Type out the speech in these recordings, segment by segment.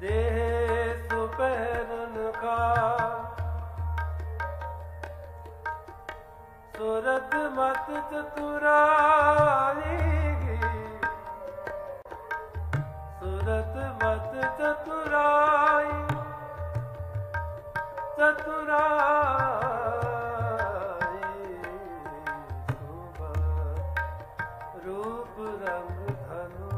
देह सुपहरन का सूरत मत चतुराई सूरत मत चतुराई चतुराई सुबह रूप रंग धनु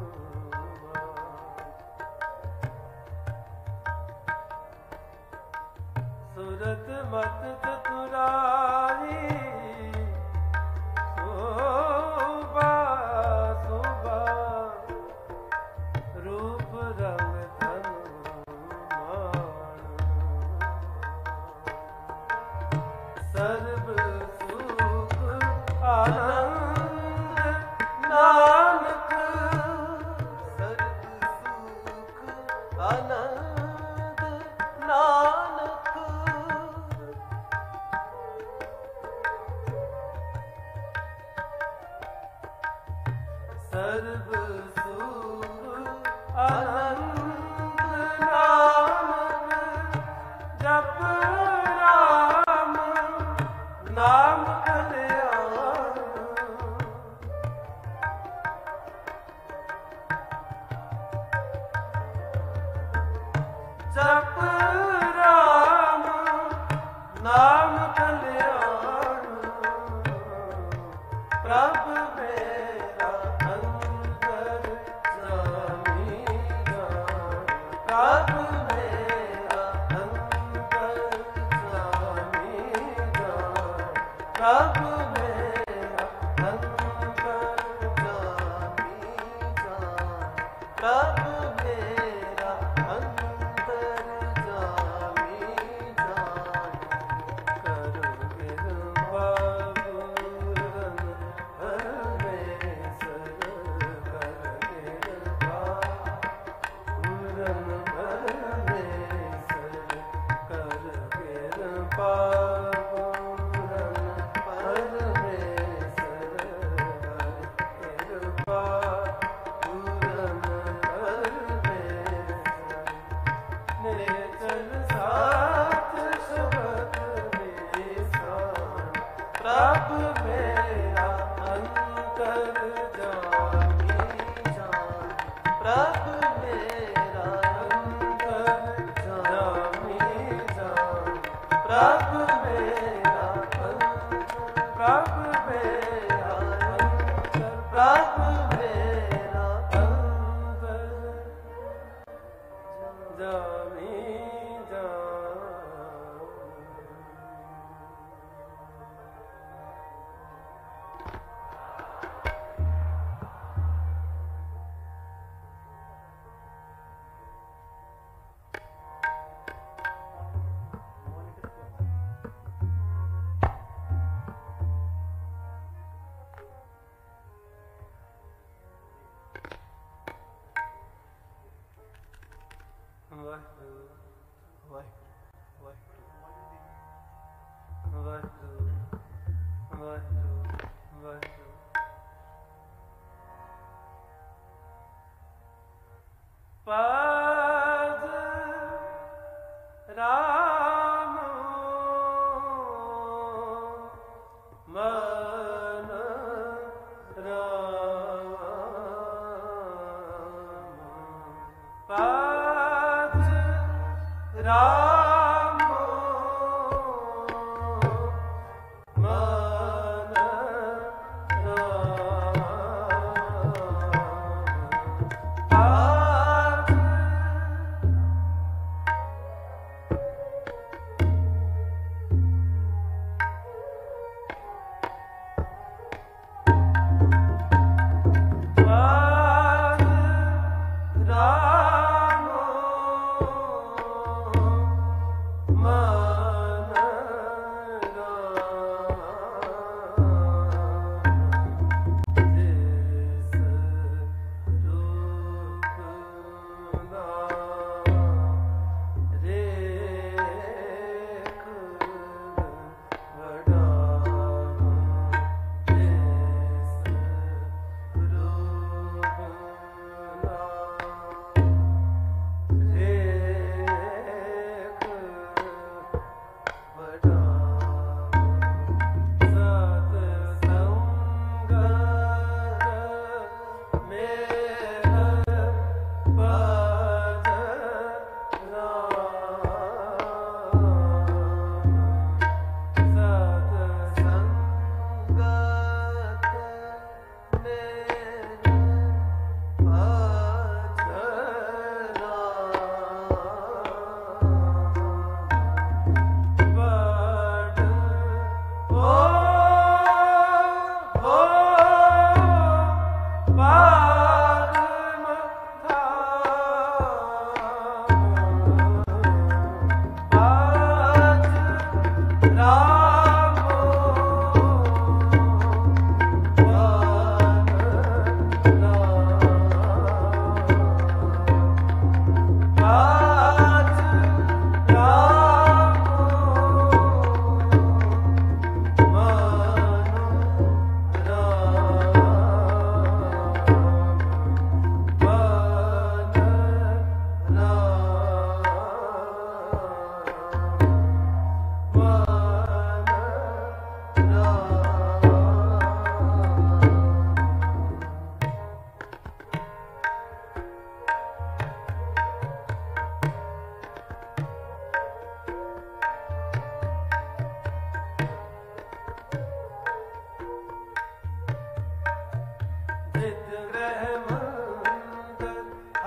सूरत मत चतुराई सर्व सुख आनंद नानक सर्व सुख आनंद नानक सर्व सुख आनंद नानक जप नाम कल्याण जप राम नाम कल्याण प्रभु मेरा अंतर जामी जान प्रभु मेरा अंतर जामी जान प्रभु मेरा अंतर जामी जान प्रभु मेरा अंतर जामी जान करो कृपा पूरन परमेश्वर कर कृपा पूरन परमेश्वर कर कृपा प्रभु मेरा अंतर जामी जान प्रभु मेरा अंतर जामी जान प्रभु मेरा अंतर प्रभु मेरा अंतर प्रभु मेरा अंतर जामी जान पद राम मन राम पद राम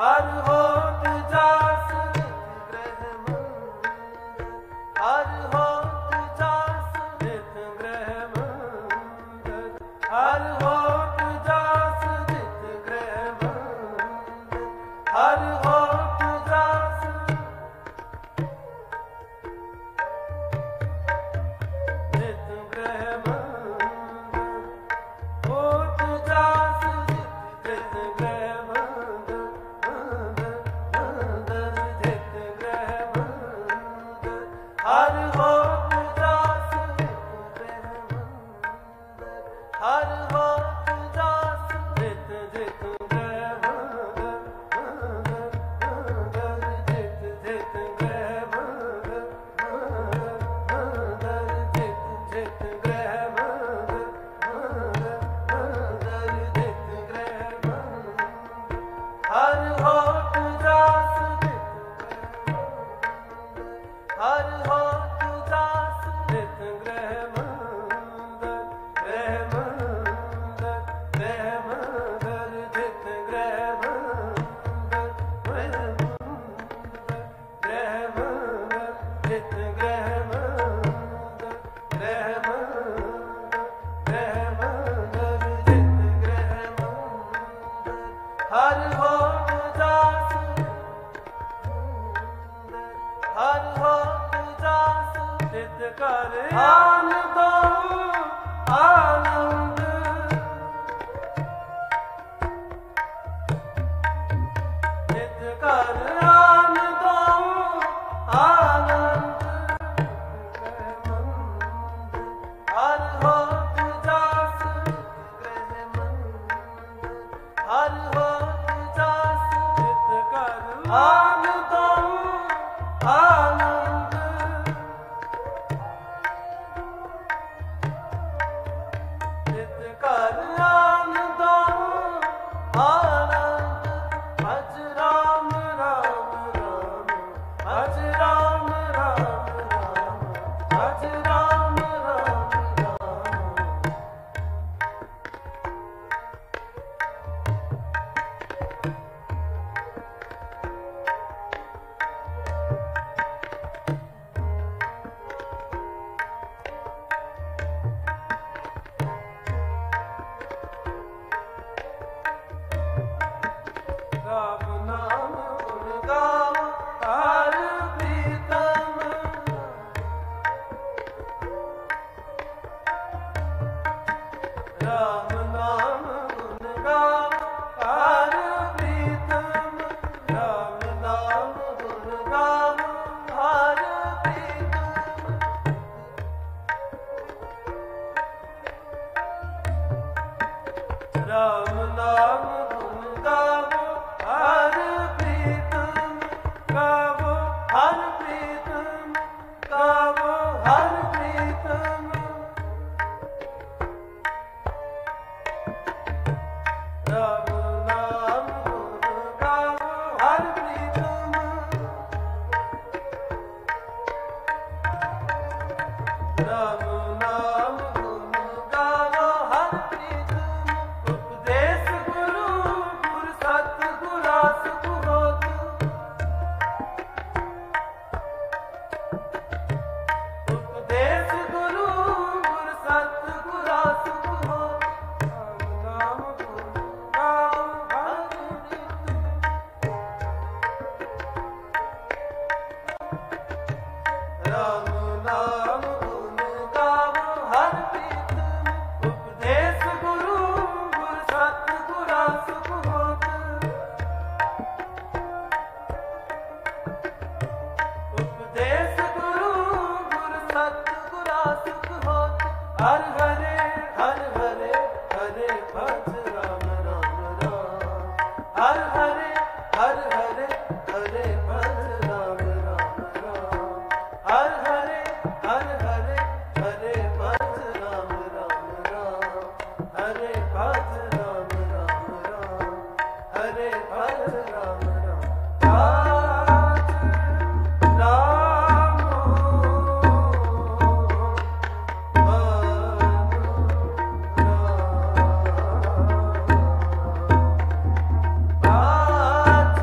हर होत जास नित ग्रह मंद, हर होत जास नित ग्रह मंद, हर होत जास नित ग्रह मंद, हर होत जास नित ग्रह मंद, होत जास नित ग्रह मंद, मंद नित ग्रह मंद, हर होत जास नित ग्रह मंद, हर होत जास नित ग्रह मंद, मंद नित ग्रह मंद, मंद नित ग्रह मंद, मंद नित ग्रह मंद, हर होत जास नित ग्रह मंद, हर होत जास नित ग्रह मंद, ग्रह मंद, ग्रह मंद नित ग्रह मंद, ग्रह मंद नित ग्रह मंद, ग्रह मंद, ग्रह मंद नित ग्रह मंद, हर होत जास हर होत जास नित कर आनंद आनंद, नित कर आनंद आनंद, ग्रह मंद, हर होत जास ग्रह मंद, हर होत जास नित कर आनंद आनंद, नित कर आनंद आनंद, भज राम राम राम, भज राम राम राम, भज राम राम राम, राम नाम गुण गाओ हर प्रीतम, राम नाम गुण गाओ हर प्रीतम, राम नाम गुण गाओ हर प्रीतम, राम नाम गुण गावो हर प्रीतम, गावो हर प्रीतम, गावो हर प्रीतम, राम नाम गुण गावो हर प्रीतम, राम नाम गुण गावो हर प्रीतम, उपदेश गुरु गुर सतगुरा सुख होत, उपदेश गुरु गुर सतगुरा सुख होत, राम नाम गुण गावो हर प्रीतम, राम नाम गुण गावो हर प्रीतम, उपदेश गुरु गुर सतगुरा सुख होत, उपदेश गुरु गुर सतगुरा सुख होत, हर हरे हर हरे हरे भज राम राम राम, हर हरे हर हरे हरे भज राम राम राम, हर हरे हर हरे हरे भज राम राम राम, हरे भज राम राम राम, हरे भज राम राम, राज राम राम, राज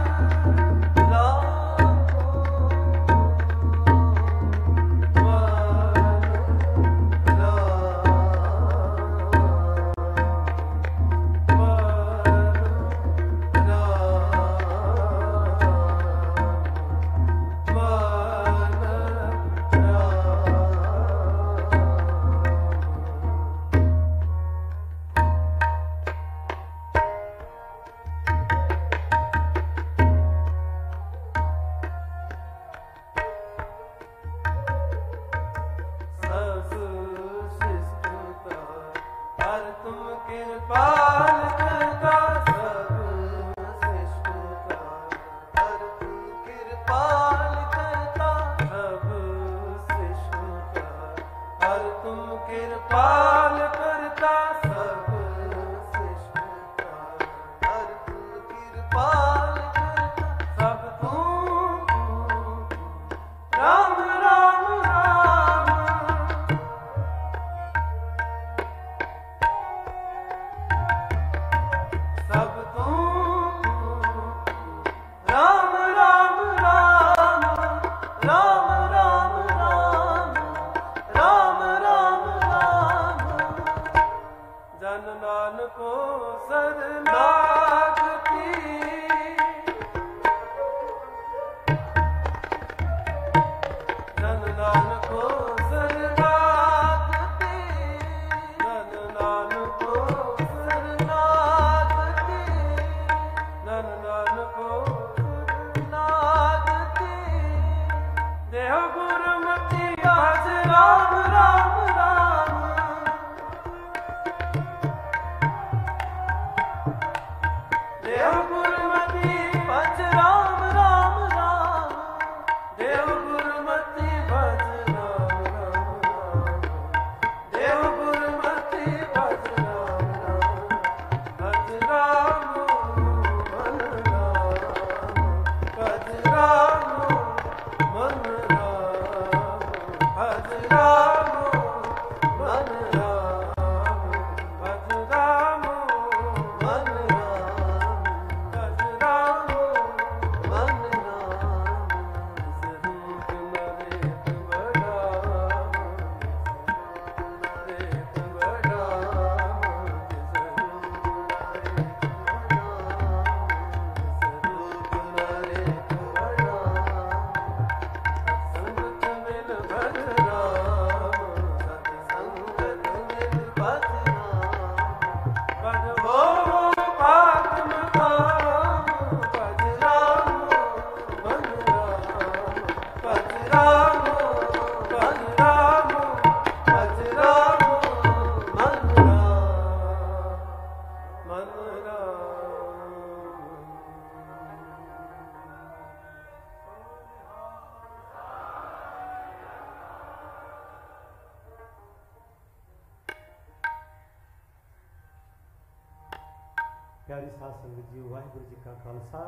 प्यारी साध संगत जी, वाहिगुरु जी का खालसा,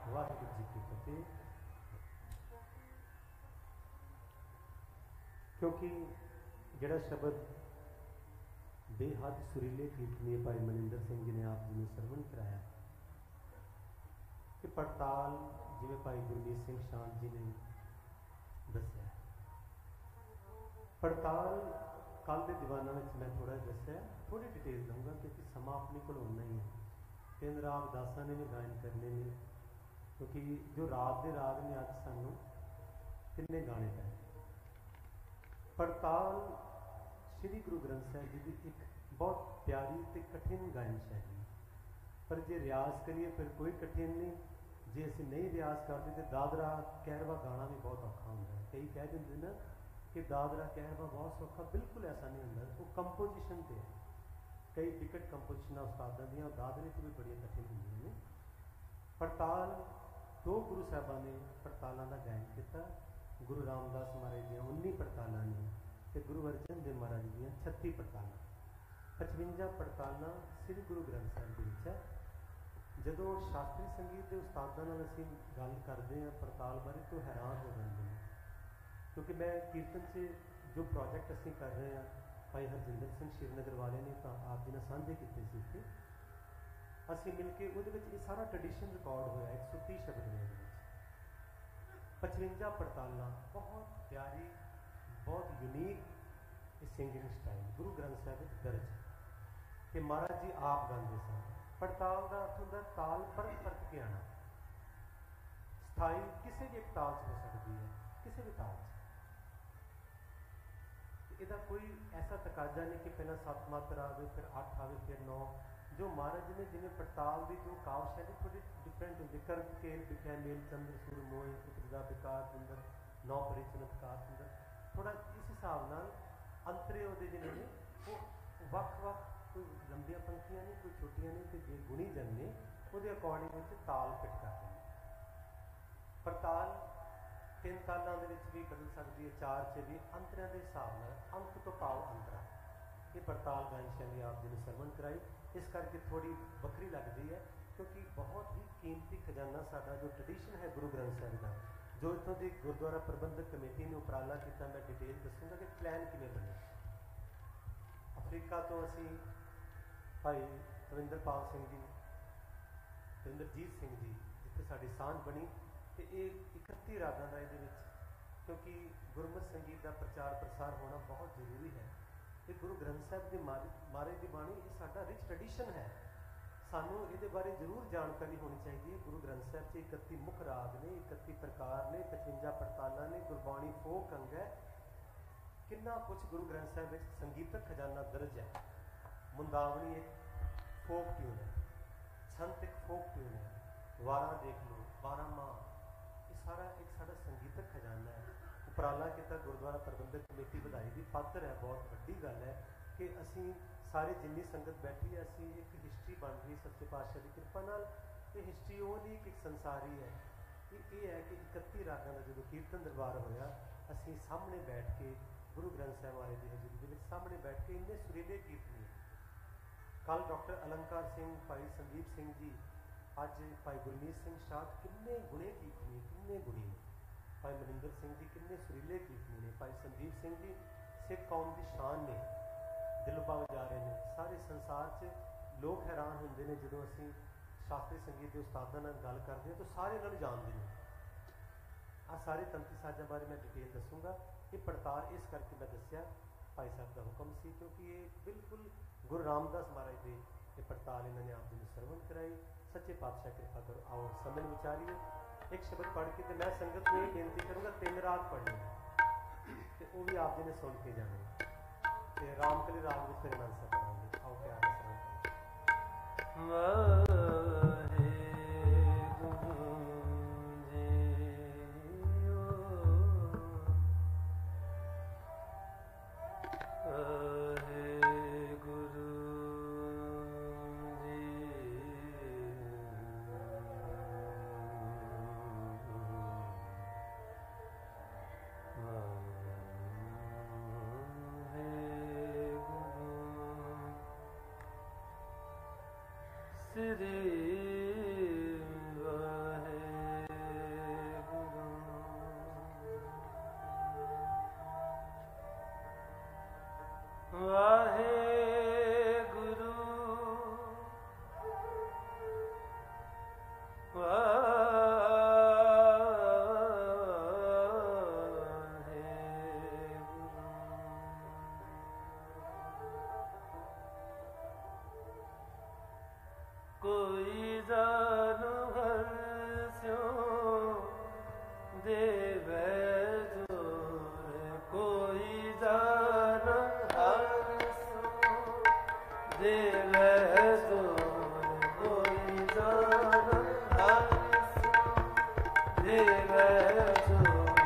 वाहिगुरु जी की फतेह। क्योंकि जिहड़ा शब्द बेहद सुरीले कीर्तनीय भाई मनिंदर सिंह जी ने आप जी ने सरवण कराया कि पड़ताल जिवें भाई गुरमीत सिंह शांत जी ने दस्या, पड़ताल कल के दीवाना में मैं थोड़ा दस्या, थोड़ी डिटेल दूंगा क्योंकि समा अपने को होना ही है। 3 राग दासा ने भी गायन करने ने, क्योंकि जो राग के राग ने अज सानू 3 गाने पै। पड़ताल श्री गुरु ग्रंथ साहिब जी की एक बहुत प्यारी तो कठिन गायन शैली, पर जे रियाज करिए फिर कोई कठिन नहीं, जे असीं नहीं रियाज करते तो दादरा कहरवा गाना भी बहुत औखा होंदा है। कई कह देंगे ना कि दादरा कहरवा बहुत सौखा, बिल्कुल ऐसा नहीं होंदा, वो कंपोजिशन से है। कई विकट कंपोजिशन उस्तादां दियां दादरे तो भी बड़ियां कठिन होंदियां ने। पड़ताल 2 गुरु साहबां ने पड़तालां दा गायन किया, गुरु रामदास महाराज दियां 19 पड़तालां ने ते गुरु अर्जन देव महाराज दियां 36 पड़तालां, 55 पड़तालां श्री गुरु ग्रंथ साहिब दे विच है। जदों शास्त्री संगीत के उस्तादां नाल असीं गल करदे हां पड़ताल बारे तो हैरान हो जांदे ने, क्योंकि मैं कीर्तन से जो प्रोजेक्ट असीं कर रहे हैं भाई हरजिंदर सिंह श्रीनगर वाले ने तो आप जी ने साझे किए थे, असीं मिल के उहदे विच ये सारा ट्रैडिशन रिकॉर्ड होया। 130 शब्द ने उहदे विच 55 पड़तालां, बहुत प्यारी बहुत unique singing style Guru Granth Sahib विच दर्ज कि महाराज जी आप गाते सन। पड़ताल का अर्थ होंदा ताल परत परत के आना, स्थाई किसी भी एक ताल हो सकती है, किसी भी ताल इसका कोई ऐसा तकाजा नहीं कि पहला 7 मात्रा आवे फिर 8 आवे फिर 9। जो महाराज ने जिन्हें पड़ताल की जो काव शैली थोड़ी डिफरेंट होंगी, कर्म केल बिखै मेल चंद्र सुर मोह पुत्रदा विकार सुंदर 9 परि चमत्कार सुंदर, थोड़ा इस हिसाब नाल अंतरे उहदे जिहड़े ने वो वख-वख, कोई लंबियां पंक्तियां नहीं कोई छोटियां नहीं, तो जे गुणी जन ने उहदे अकॉर्डिंग ताल फिट करते हैं। पड़ताल 3 तालों के भी बदल सकती है, 4 च भी अंतरिया के हिसाब नाल अंक तो भाव अंतरा। ये पड़ताल गायन शैली आप जी ने सरवण कराई, इस करके थोड़ी वक्री लगती है, क्योंकि बहुत ही कीमती खजाना साडा जो ट्रडिशन है गुरु ग्रंथ साहिब का, जो इतों की गुरुद्वारा प्रबंधक कमेटी ने उपराला किया, मैं डिटेल दसूँगा कि प्लैन किवें बने। अफ्रीका तो असी भाई रविंदरपाल सिंह जी, रविंदरजीत सिंह जी जिथे साड़ी सांझ बनी, तो ये 31 रागां का ये, क्योंकि गुरमत संगीत का प्रचार प्रसार होना बहुत जरूरी है। ये गुरु ग्रंथ साहिब की महाराज की बाणी ये साडा रिच ट्रैडिशन है, सानू ये बारे जरूर जानकारी होनी चाहिए। गुरु ग्रंथ साहिब से 31 मुख राग ने, 31 प्रकार ने, 55 पड़तालां ने, गुरबाणी फोक अंग है, कितना कुछ गुरु ग्रंथ साहिब में संगीतक खजाना दर्ज है। मुंदावनी एक फोक ट्यून है, छंत एक फोक ट्यून है, वारा देख लो, 12 माह, ये सारा एक साड़ा संगीतक खजाना है। उपराला किया गुरुद्वारा प्रबंधक कमेटी बधाई की पात्र है, बहुत वड्डी गल है कि असी सारे जिन्नी संगत बैठी है, असी एक हिस्ट्री बन गई सच्चे पातशाह की कृपा नाल। ये हिस्ट्री वो नहीं कि एक संसारी है, ये है कि 31 रागां का जो कीर्तन दरबार होया, असी सामने बैठ के गुरु ग्रंथ साहिब वाले की हजूरी के सामने बैठ के इन्ने सुरीले कीर्तन। कल डॉक्टर अलंकार सिंह, भाई संदीप सिंह जी, अज भाई गुरमीत सिंह शाह, किन्ने गुणे कीर्तनी, किन्ने गुणी ने। भाई मनिंदर सिंह जी किन्ने सुरीले कीर्तनी ने। भाई संदीप सिंह जी सिख कौम की शान ने, दिल भाव जा रहे हैं। सारे संसार से लोग हैरान होंगे ने जो असी शास्त्री संगीत के उस्तादां नाल गल करते हैं, तो सारे इन्होंने जानते हैं। आ सारे तंती साजां बारे मैं डिटेल दसूँगा। ये पड़ताल इस करके मैं दसिया भाई साहब का हुक्म सी, क्योंकि ये बिल्कुल गुरु रामदास महाराज के ये पड़ताल इन्होंने आप जी ने सरवण कराई। सच्चे पातशाह कृपा करो, आओ समय विचारिए। एक शब्द पढ़ के तो मैं संगत में ये बेनती करूँगा, 3 राग पढ़ने तो वो भी आप जी ने सुन के जाने, तो रामकली राग में फिर आंसर कराएंगे। आओ प्यार से श्री वाहेगुरु कोई जानो हर्ष्यों देवै जोर, कोई जानो हर्ष्यों देवै जोर, कोई जानो हर्ष्यों देवै जोर,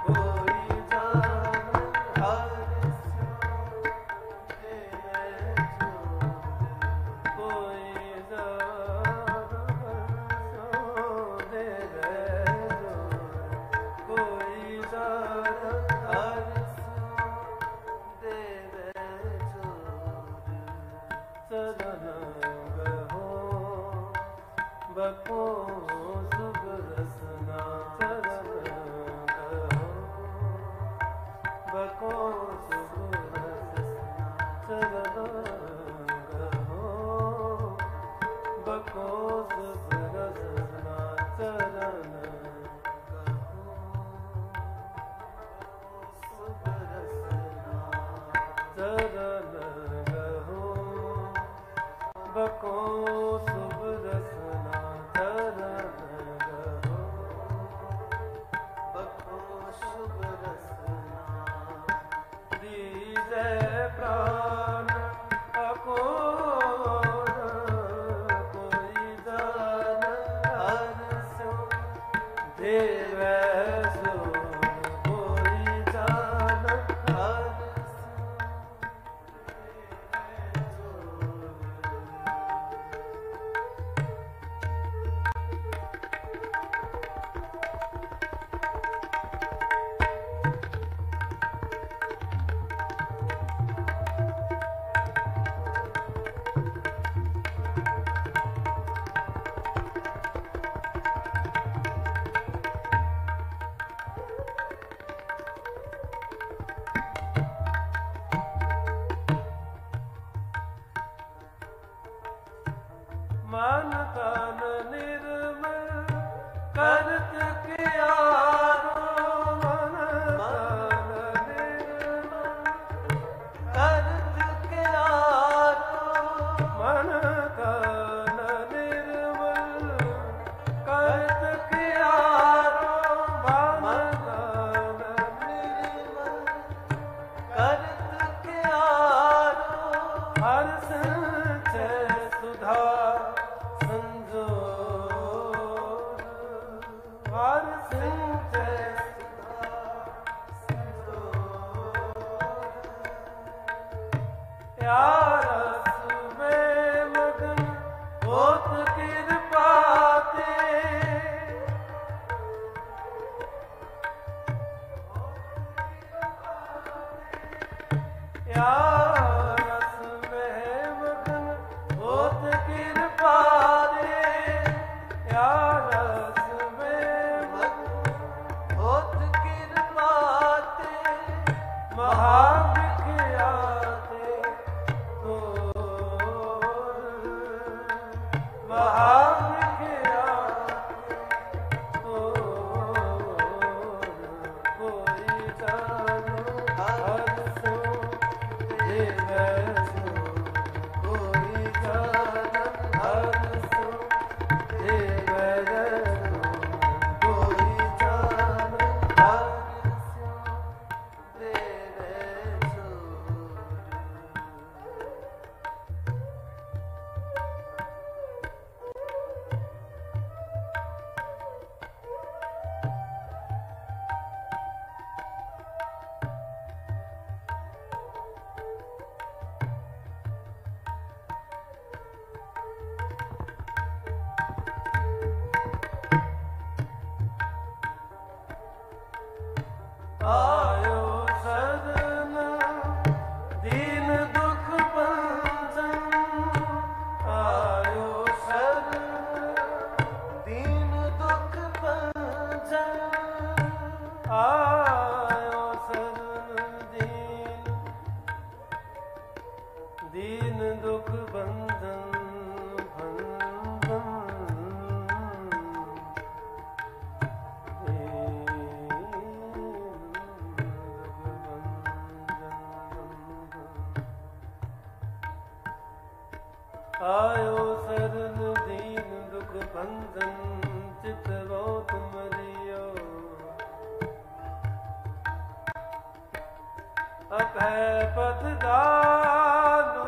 कोई जानो हर्ष्यों देवै जोर, कोई बको शुभ रसना चरण गहो, बको शुभ रसना चरण गहो, बको शुभ रसना चरण गहो, शुभ रसना चरण गहो, बको शुभ रसना चरण गहो, बको शुभ रसना दीजै प्राण अकोर, कोई जान हर्ष्यों देवै जोर, कोई जान हर्ष्यों देवै जोर। मन तन निर्मल करत कियारो, मन तन निर्मल करत कियारो, मन तन निर्मल करत कियारो, मन तन निर्मल करत कियारो, हर संचय सुधा संजोर, हर संचय सुधा संजोर, या रस में मगन होत कृपा ते, या रस में मगन होत कृपा दे, या रस में मगन होत कृपा ते, महाविख्याते तोर, महाविख्याते तोर, कोई जानो हर्ष्यों देवै जोर, कोई जानो हर्ष्यों देवै जोर, कोई जानो हर्ष्यों देवै जोर। आयो सदन दीन दुख पंचन, आयो सदन आयो शरण दीन दुख भंजन चितवो तुमरियो अभय पद दानु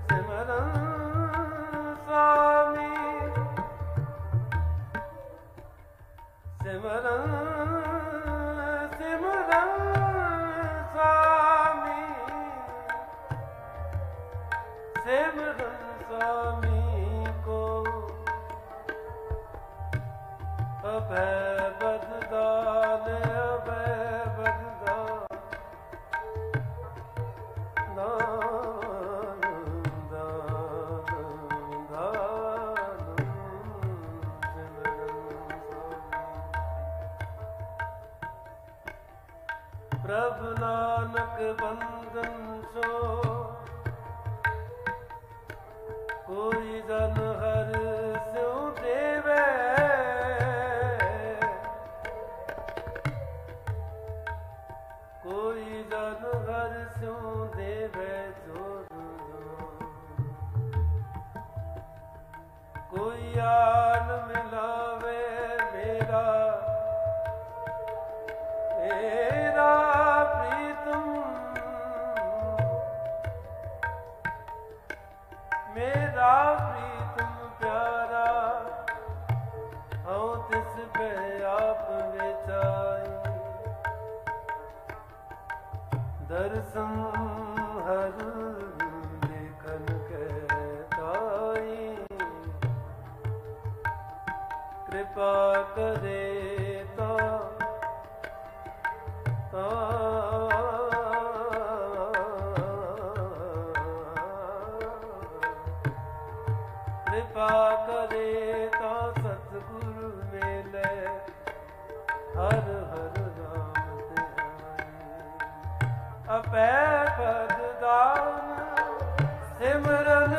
सिमरन स्वामी सिमरन सिमरन स्वामी सिमरन स्वामी को अभय बददान अभय बददान प्रभु नानक बंदन सो कोई जन हर स्यों देवे कोई जन हर स्यों देवे कोई आन मिलावे मेरा मेरा प्रीतम मेरा प्रीतम प्यारा हूँ तिस पे आप बेचाई दर्शन हर लेखन कहताई कृपा करे तो कृपा करे तो सतगुरु मेले हर हर राम तिहाई अभय पद दान सिमरन